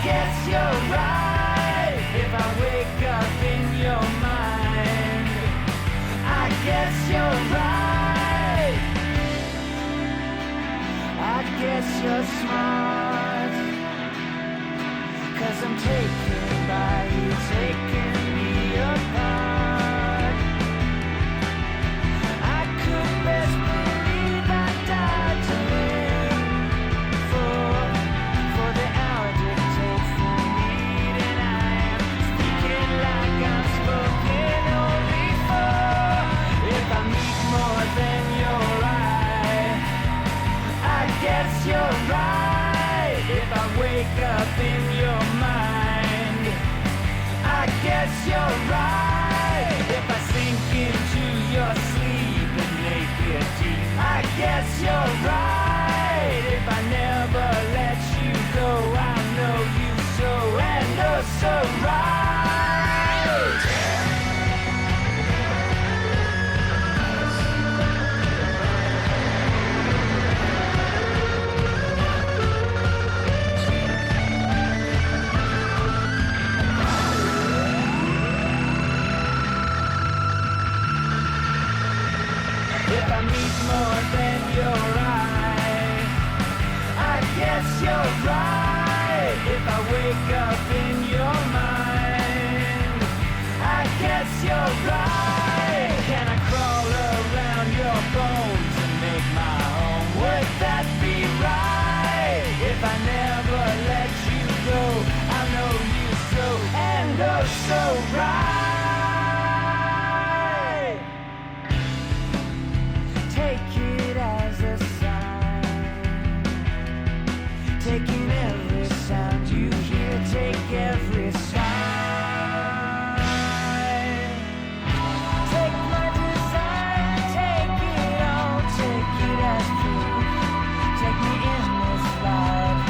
guess you're right. If I wake up in your mind, I guess you're right. I guess you're smart, 'cause I'm taken by you, taking me apart. I could best believe I died to live for the hour dictates the need, and I am speaking like I'm spoken only for. If I meet more than your eye, I guess you're right. If I wake up in your mind, I guess you're right. If I sink into your sleep and make it deep, I guess you're right. If I never let you go, I know you so and oh so right. If I meet more than your eye, I guess you're right. If I wake up in your mind, I guess you're right. Can I crawl around your bones and make my home? Would that be right? If I never let you go, I know you so and oh so right. Take it as a sign, taking every sound you hear, take every sign. Take my design, take it all, take it as proof. Take me in this life,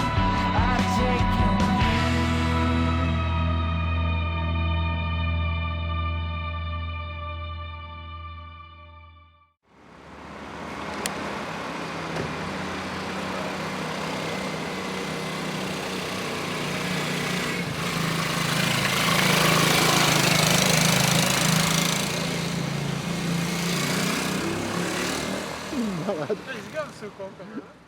I've taken you. Fais gaffe ce con quand même.